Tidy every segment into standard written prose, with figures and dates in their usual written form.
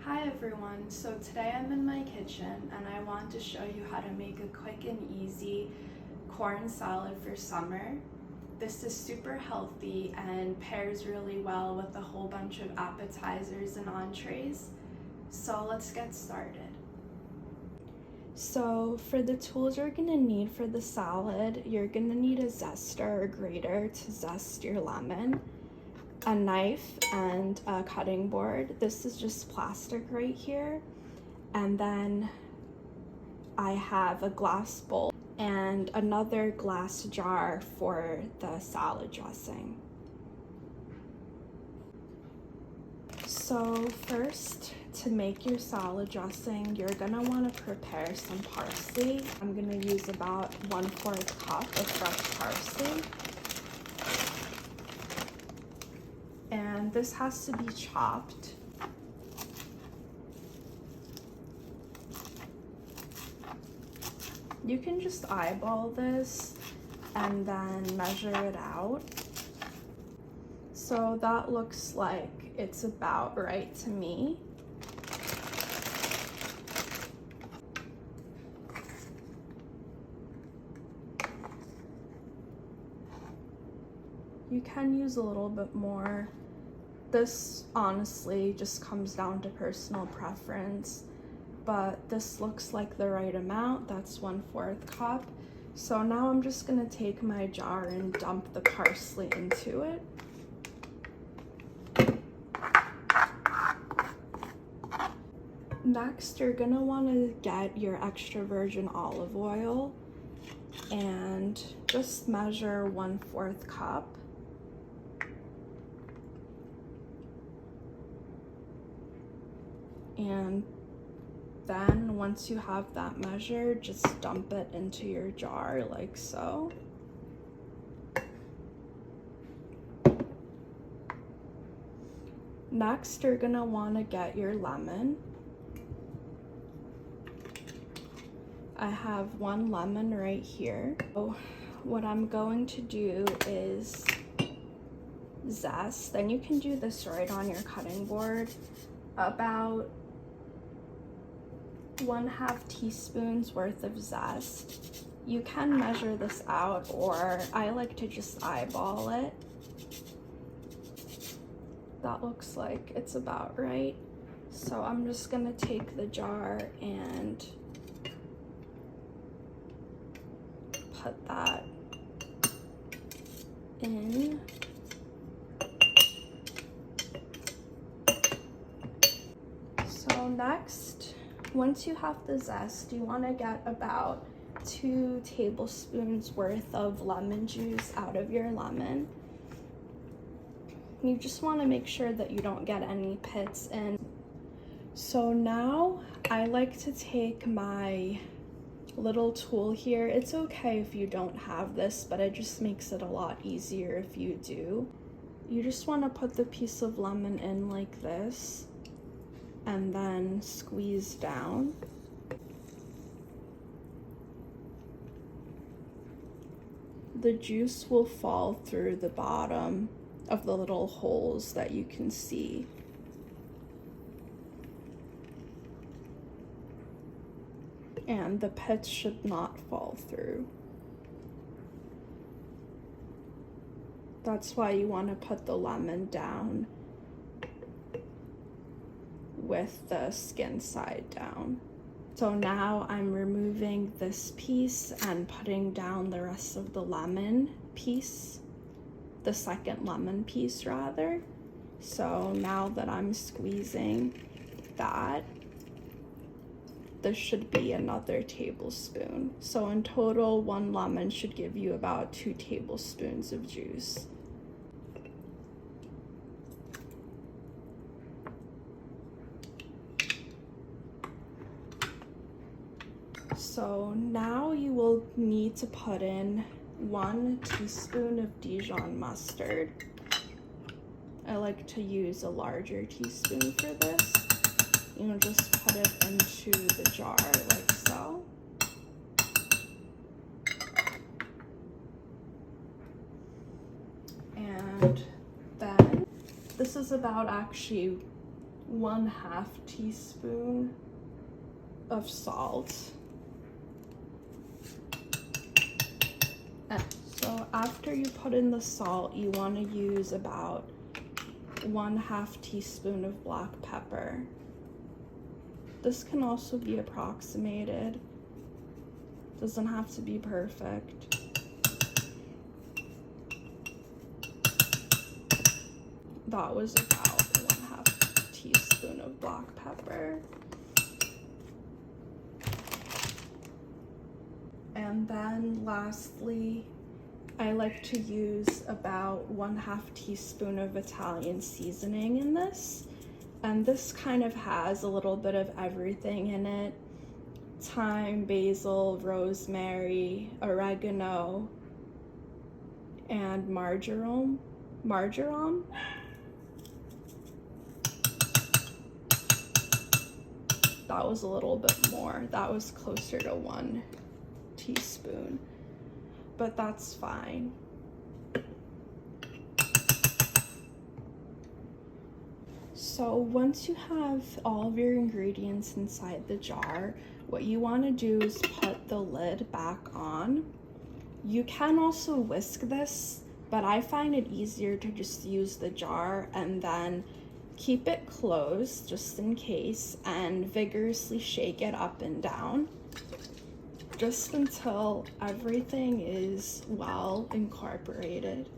Hi everyone, so today I'm in my kitchen and I want to show you how to make a quick and easy corn salad for summer. This is super healthy and pairs really well with a whole bunch of appetizers and entrees. So let's get started. So for the tools you're gonna need for the salad, you're gonna need a zester or grater to zest your lemon, a knife and a cutting board. This is just plastic right here. And then I have a glass bowl and another glass jar for the salad dressing. So first, to make your salad dressing, you're gonna wanna prepare some parsley. I'm gonna use about 1/4 cup of fresh parsley. And this has to be chopped. You can just eyeball this and then measure it out. So that looks like it's about right to me. You can use a little bit more. This honestly just comes down to personal preference, but this looks like the right amount. That's 1/4 cup. So now I'm just gonna take my jar and dump the parsley into it. Next, you're gonna wanna get your extra virgin olive oil and just measure 1/4 cup. And then once you have that measure, just dump it into your jar like so. Next, you're gonna wanna get your lemon. I have 1 lemon right here. So what I'm going to do is zest, and you can do this right on your cutting board, about 1/2 teaspoons worth of zest. You can measure this out, or I like to just eyeball it. That looks like it's about right. So I'm just gonna take the jar and put that in. So next, once you have the zest, you want to get about 2 tablespoons worth of lemon juice out of your lemon. You just want to make sure that you don't get any pits in. So now I like to take my little tool here. It's okay if you don't have this, but it just makes it a lot easier if you do. You just want to put the piece of lemon in like this and then squeeze down. The juice will fall through the bottom of the little holes that you can see. And the pits should not fall through. That's why you want to put the lemon down with the skin side down. So now I'm removing this piece and putting down the rest of the lemon piece, the second lemon piece rather. So now that I'm squeezing that, this should be another tablespoon. So in total, 1 lemon should give you about 2 tablespoons of juice. So now you will need to put in 1 teaspoon of Dijon mustard. I like to use a larger teaspoon for this. You just put it into the jar like so. And then this is about actually 1/2 teaspoon of salt. And so after you put in the salt, you want to use about 1/2 teaspoon of black pepper. This can also be approximated. Doesn't have to be perfect. That was about 1/2 teaspoon of black pepper. And then lastly, I like to use about 1/2 teaspoon of Italian seasoning in this. And this kind of has a little bit of everything in it. Thyme, basil, rosemary, oregano, and marjoram. That was a little bit more. That was closer to 1 teaspoon, but that's fine. So once you have all of your ingredients inside the jar, what you want to do is put the lid back on. You can also whisk this, but I find it easier to just use the jar and then keep it closed just in case and vigorously shake it up and down just until everything is well incorporated.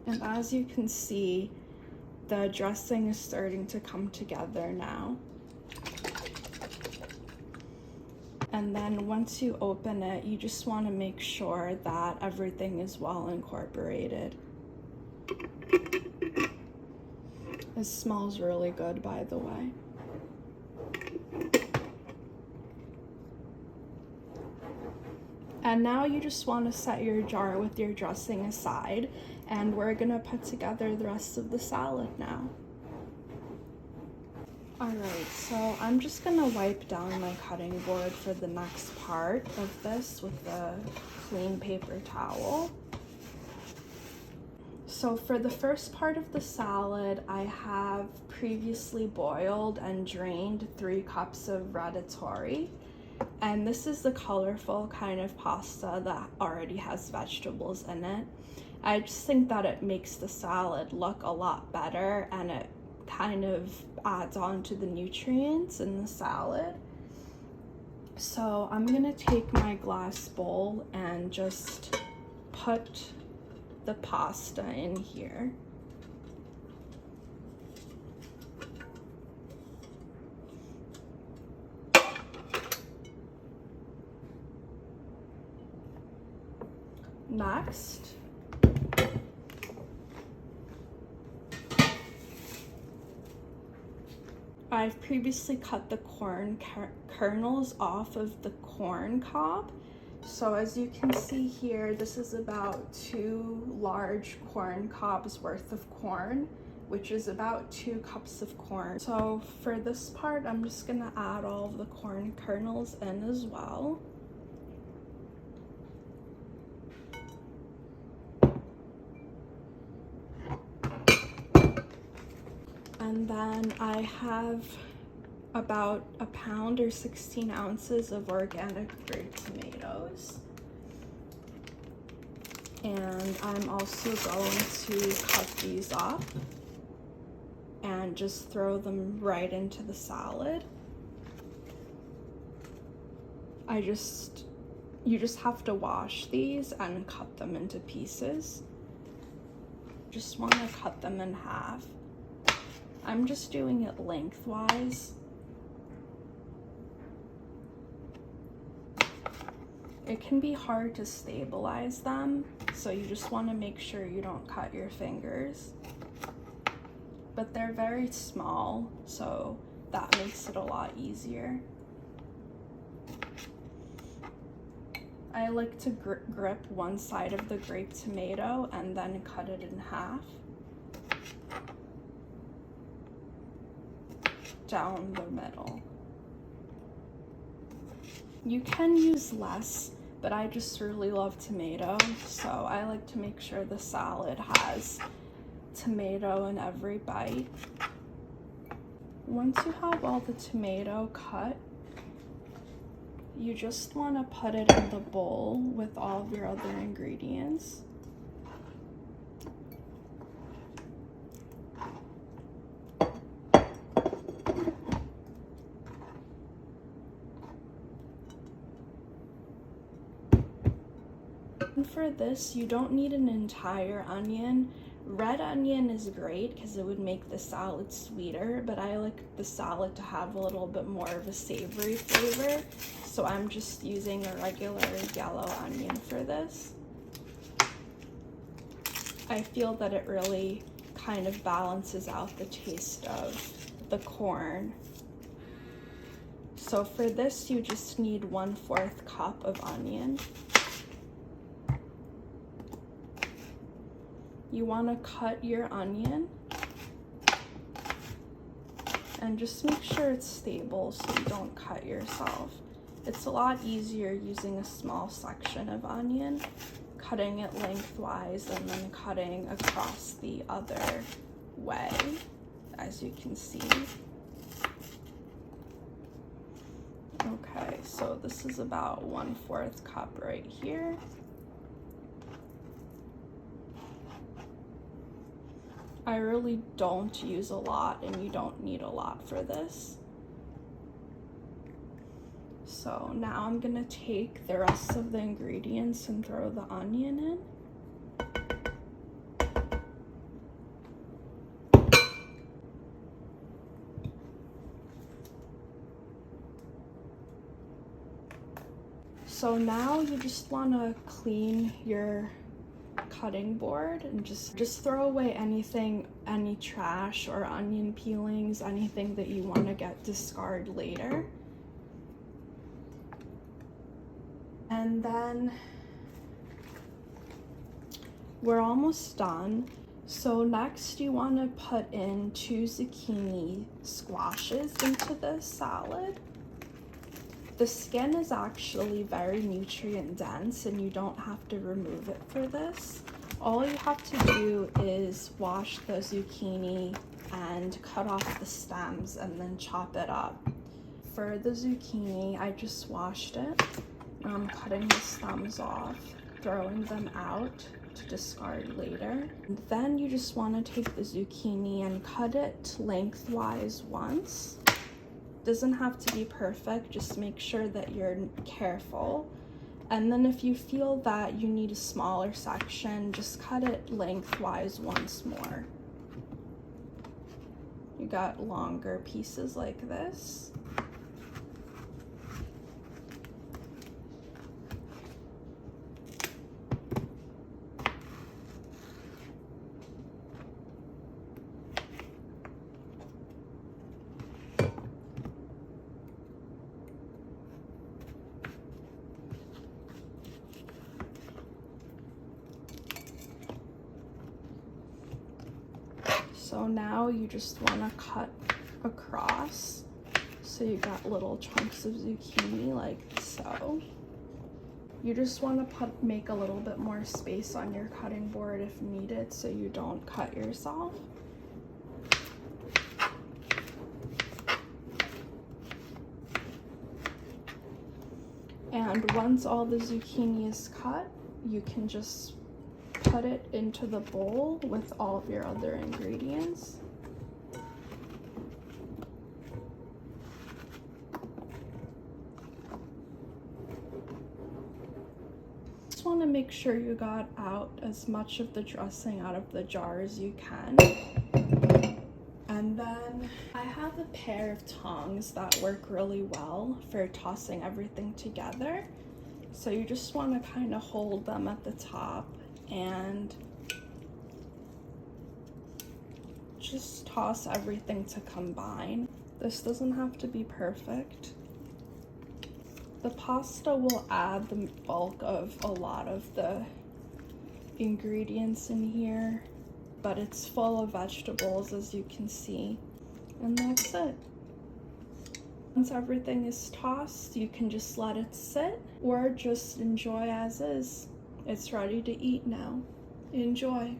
And as you can see, the dressing is starting to come together now. And then once you open it, you just want to make sure that everything is well incorporated. It smells really good, by the way. And now you just want to set your jar with your dressing aside, and we're gonna put together the rest of the salad now. Alright, so I'm just gonna wipe down my cutting board for the next part of this with a clean paper towel. So for the first part of the salad, I have previously boiled and drained 3 cups of ratatouille. And this is the colorful kind of pasta that already has vegetables in it. I just think that it makes the salad look a lot better, and it kind of adds on to the nutrients in the salad. So I'm gonna take my glass bowl and just put the pasta in here. Next, I've previously cut the corn kernels off of the corn cob. So as you can see here, this is about 2 large corn cobs worth of corn, which is about 2 cups of corn. So for this part, I'm just gonna add all of the corn kernels in as well. And then I have about a pound or 16 ounces of organic grape tomatoes. And I'm also going to cut these up and just throw them right into the salad. You just have to wash these and cut them into pieces. Just want to cut them in half. I'm just doing it lengthwise. It can be hard to stabilize them, so you just want to make sure you don't cut your fingers. But they're very small, so that makes it a lot easier. I like to grip one side of the grape tomato and then cut it in half. Down the middle. You can use less but I just really love tomato, so I like to make sure the salad has tomato in every bite. Once you have all the tomato cut, you just want to put it in the bowl with all of your other ingredients. And for this, you don't need an entire onion. Red onion is great because it would make the salad sweeter, but I like the salad to have a little bit more of a savory flavor, so I'm just using a regular yellow onion for this. I feel that it really kind of balances out the taste of the corn. So for this, you just need 1/4 cup of onion. You want to cut your onion and just make sure it's stable so you don't cut yourself. It's a lot easier using a small section of onion, cutting it lengthwise and then cutting across the other way, as you can see. Okay, so this is about 1/4 cup right here. I really don't use a lot, and you don't need a lot for this. So now I'm gonna take the rest of the ingredients and throw the onion in. So now you just wanna clean your cutting board and just throw away anything, any trash or onion peelings, anything that you want to discard later. And then we're almost done. So next you want to put in 2 zucchini squashes into this salad. The skin is actually very nutrient dense and you don't have to remove it for this. All you have to do is wash the zucchini and cut off the stems and then chop it up. For the zucchini, I just washed it. I'm cutting the stems off, throwing them out to discard later. And then you just want to take the zucchini and cut it lengthwise once. Doesn't have to be perfect, just make sure that you're careful. And then if you feel that you need a smaller section, just cut it lengthwise once more. You got longer pieces like this. So now you just want to cut across. So you got little chunks of zucchini like so. You just want to make a little bit more space on your cutting board if needed so you don't cut yourself. And once all the zucchini is cut, you can just put it into the bowl with all of your other ingredients. Just want to make sure you got out as much of the dressing out of the jar as you can. And then I have a pair of tongs that work really well for tossing everything together. So you just want to kind of hold them at the top and just toss everything to combine. This doesn't have to be perfect. The pasta will add the bulk of a lot of the ingredients in here, but it's full of vegetables as you can see, and that's it. Once everything is tossed, you can just let it sit or just enjoy as is. It's ready to eat now. Enjoy.